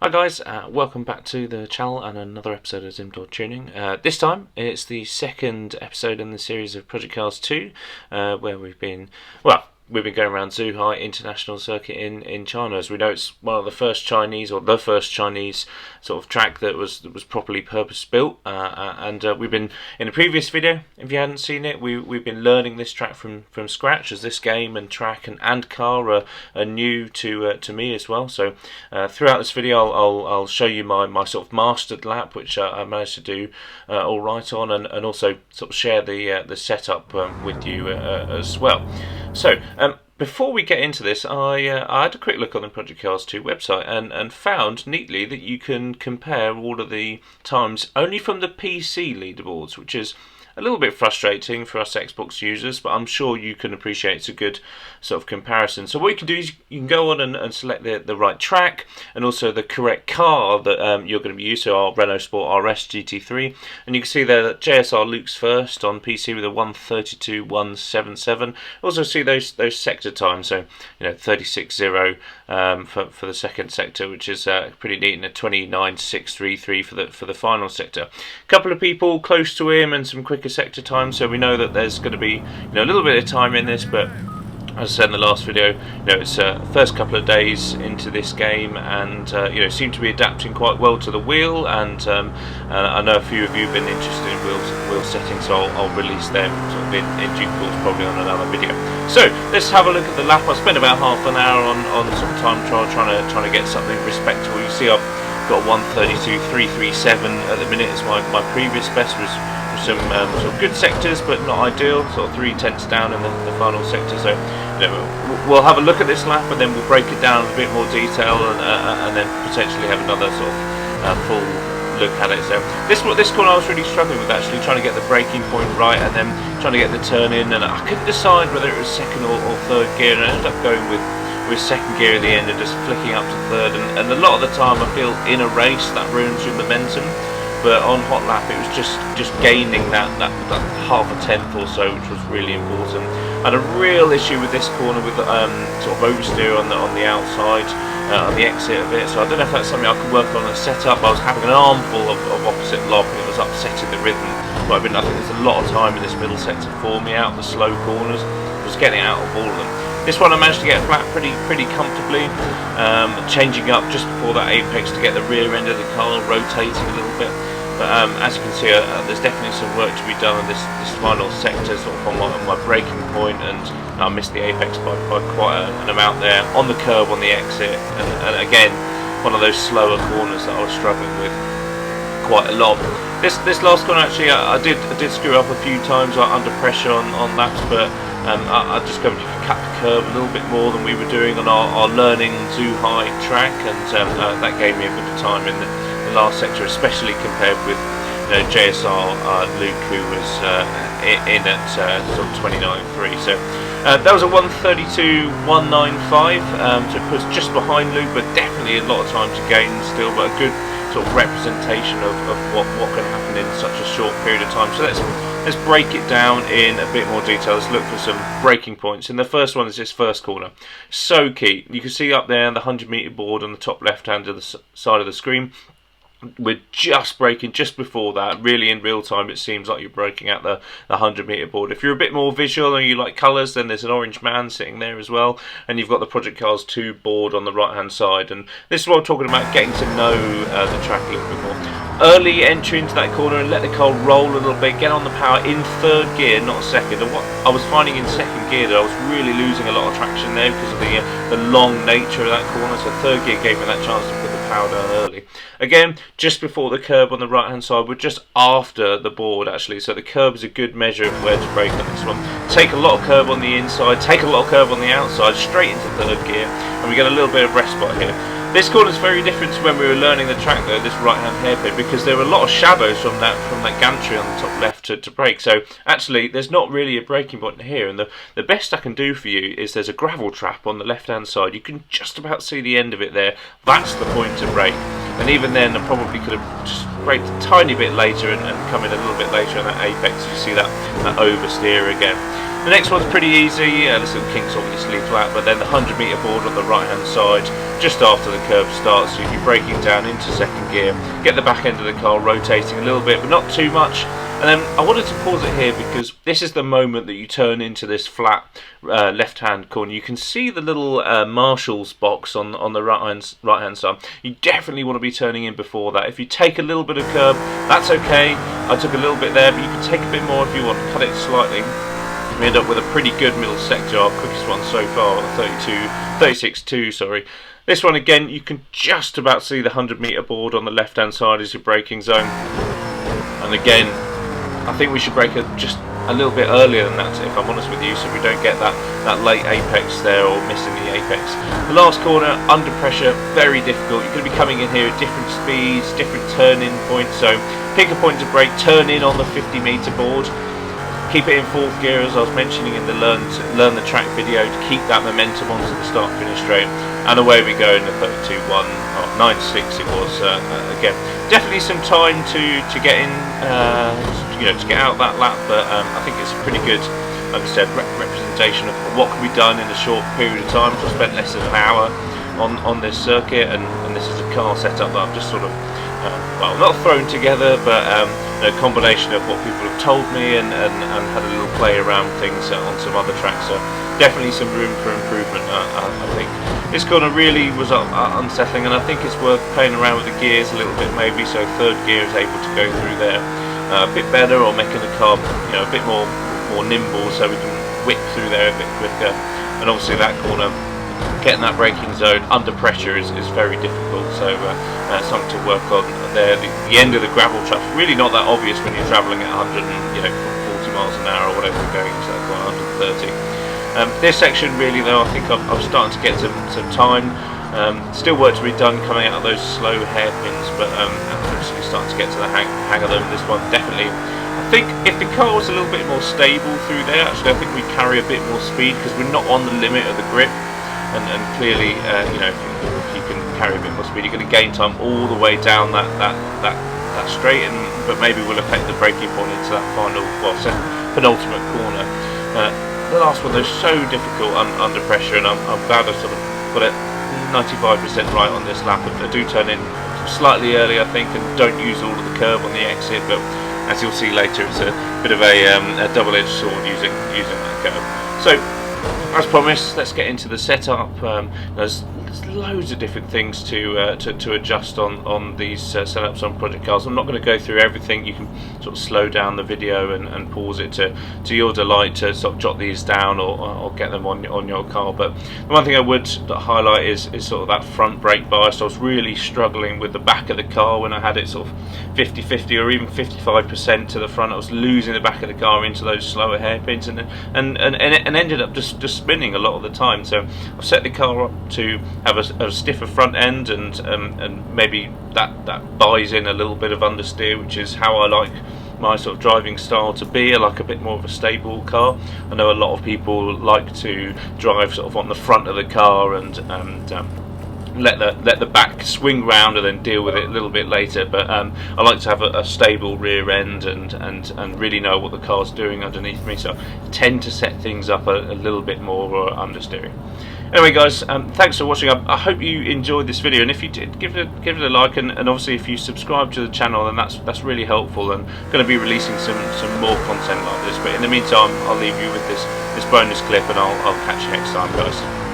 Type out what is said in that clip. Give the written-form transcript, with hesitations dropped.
Hi guys, welcome back to the channel and another episode of Indoor Tuning. This time it's the second episode in the series of Project Cars 2, where we've been going around Zhuhai International Circuit in China. As we know, it's one of the first Chinese, or the first Chinese sort of track that was properly purpose built. And we've been, in a previous video, if you hadn't seen it, we've been learning this track from scratch, as this game and track and car are new to me as well. So throughout this video, I'll show you my sort of mastered lap, which I managed to do all right on, and also sort of share the setup with you as well. So, before we get into this, I had a quick look on the Project Cars 2 website and found neatly that you can compare all of the times only from the PC leaderboards, which is a little bit frustrating for us Xbox users, but I'm sure you can appreciate it's a good sort of comparison. So what you can do is you can go on and select the right track and also the correct car that you're going to be using, so our Renault Sport RS GT3, and you can see there that JSR Luke's first on PC with a 1:32.177. Also see those sector times, so 36.0 for the second sector, which is pretty neat, and a 29.633 for the final sector. A couple of people close to him and some quicker sector time, so we know that there's going to be a little bit of time in this, but as I said in the last video, it's first couple of days into this game, and seem to be adapting quite well to the wheel, and I know a few of you have been interested in wheel settings, so I'll release them sort of in due course, probably on another video. So let's have a look at the lap. I spent about half an hour on some time trial trying to get something respectable. You see I've got 1:32.337 at the minute. It's my previous best was some sort of good sectors, but not ideal, sort of 3/10 down in the final sector. So we'll have a look at this lap, and then we'll break it down in a bit more detail, and then potentially have another sort of full look at it. So this corner I was really struggling with, actually trying to get the braking point right, and then trying to get the turn in, and I couldn't decide whether it was second or third gear, and I ended up going with second gear at the end and just flicking up to third, and a lot of the time I feel in a race that ruins your momentum. But on hot lap, it was just gaining that half a tenth or so, which was really important. I had a real issue with this corner with sort of oversteer on the outside, on the exit of it. So I don't know if that's something I could work on a setup. I was having an armful of opposite lock, and it was upsetting the rhythm. But I think there's a lot of time in this middle sector for me out the slow corners. I was getting out of all of them. This one I managed to get flat pretty comfortably, changing up just before that apex to get the rear end of the car rotating a little bit. But as you can see, there's definitely some work to be done on this final sector, sort of on my braking point, and I missed the apex by quite an amount there on the curb on the exit, and again one of those slower corners that I was struggling with quite a lot. This last corner, actually, I did screw up a few times under pressure on laps, but I discovered you could cut the curb a little bit more than we were doing on our learning Zhuhai track, and that gave me a bit of time in the last sector, especially compared with JSR Luke, who was in at sort of 29.3. So that was a 1:32.195, so it was just behind Luke, but definitely a lot of time to gain still, but a good sort of representation of what can happen in such a short period of time. So let's break it down in a bit more detail. Let's look for some braking points. And the first one is this first corner. So key. You can see up there the 100-meter board on the top left hand of the side of the screen. We're just braking just before that. Really, in real time, it seems like you're braking at the 100-meter board. If you're a bit more visual and you like colours, then there's an orange man sitting there as well, and you've got the Project Cars 2 board on the right-hand side. And this is what I'm talking about, getting to know the track a little bit more. Early entry into that corner and let the car roll a little bit. Get on the power in third gear, not second. And what I was finding in second gear, that I was really losing a lot of traction there because of the long nature of that corner. So third gear gave me that chance to put the power down early. Again, just before the curb on the right hand side, we're just after the board actually, so the curb is a good measure of where to brake on this one. Take a lot of curb on the inside, take a lot of curb on the outside, straight into third gear, and we get a little bit of respite here. This corner is very different to when we were learning the track though, this right hand hairpin, because there were a lot of shadows from that gantry on the top left to brake. So actually there's not really a braking point here, and the best I can do for you is there's a gravel trap on the left hand side. You can just about see the end of it there. That's the point to brake. And even then, I probably could have just braked a tiny bit later and come in a little bit later in that apex. You see that oversteer again. The next one's pretty easy. This little kink's obviously flat, but then the 100-metre board on the right-hand side, just after the curve starts, so you'll be braking down into second gear, get the back end of the car rotating a little bit, but not too much. And then I wanted to pause it here because this is the moment that you turn into this flat left-hand corner. You can see the little marshal's box on the right-hand side. You definitely want to be turning in before that. If you take a little bit of curb, that's okay. I took a little bit there, but you can take a bit more if you want. Cut it slightly. We end up with a pretty good middle sector, our quickest one so far, 36.2, sorry. This one again, you can just about see the 100-metre board on the left-hand side as your braking zone. And again, I think we should brake it just a little bit earlier than that, if I'm honest with you, so we don't get that late apex there or missing the apex. The last corner, under pressure, very difficult. You're going to be coming in here at different speeds, different turn-in points, so pick a point to brake, turn in on the 50-metre board. Keep it in fourth gear, as I was mentioning in the learn the track video, to keep that momentum onto the start finish straight. And away we go in the 32.1, or 9.6 it was. Again, definitely some time to get in, to get out that lap, but I think it's a pretty good, like I said, representation of what can be done in a short period of time. So I spent less than an hour on this circuit, and this is a car setup that I've just sort of, well, not thrown together, but a combination of what people have told me and had a little play around things on some other tracks. So definitely some room for improvement, I think. This corner really was unsettling, and I think it's worth playing around with the gears a little bit maybe, so third gear is able to go through there a bit better, or making the car a bit more nimble so we can whip through there a bit quicker. And obviously that corner, getting that braking zone under pressure is very difficult, so something to work on there. The end of the gravel trap's really not that obvious when you're travelling at 100 and 40 miles an hour or whatever we're going into that corner, 130. This section really though, I think I'm starting to get some time. Still work to be done coming out of those slow hairpins, but I'm actually starting to get to the hang of them. This one definitely. I think if the car was a little bit more stable through there, actually I think we carry a bit more speed because we're not on the limit of the grip. And clearly, if you can carry a bit more speed, you're going to gain time all the way down that straight, but maybe will affect the braking point into that final, well, penultimate corner. The last one, though, is so difficult under pressure, and I'm glad I sort of got it 95% right on this lap. I do turn in slightly early, I think, and don't use all of the curve on the exit, but as you'll see later, it's a bit of a double-edged sword using that curve. So, as promised, let's get into the setup. There's loads of different things to adjust on these setups on Project Cars. I'm not going to go through everything. You can sort of slow down the video and pause it to your delight to sort of jot these down or get them on your car. But the one thing I would highlight is sort of that front brake bias. I was really struggling with the back of the car when I had it sort of 50-50 or even 55% to the front. I was losing the back of the car into those slower hairpins and ended up just spinning a lot of the time. So I've set the car up to have a stiffer front end, and maybe that buys in a little bit of understeer, which is how I like my sort of driving style to be. I like a bit more of a stable car. I know a lot of people like to drive sort of on the front of the car and let the back swing round and then deal with it a little bit later, but I like to have a stable rear end and really know what the car's doing underneath me, so I tend to set things up a little bit more understeering. Anyway guys, thanks for watching. I hope you enjoyed this video, and if you did, give it a like, and obviously if you subscribe to the channel, then that's really helpful, and going to be releasing some more content like this. But in the meantime, I'll leave you with this bonus clip, and I'll catch you next time guys.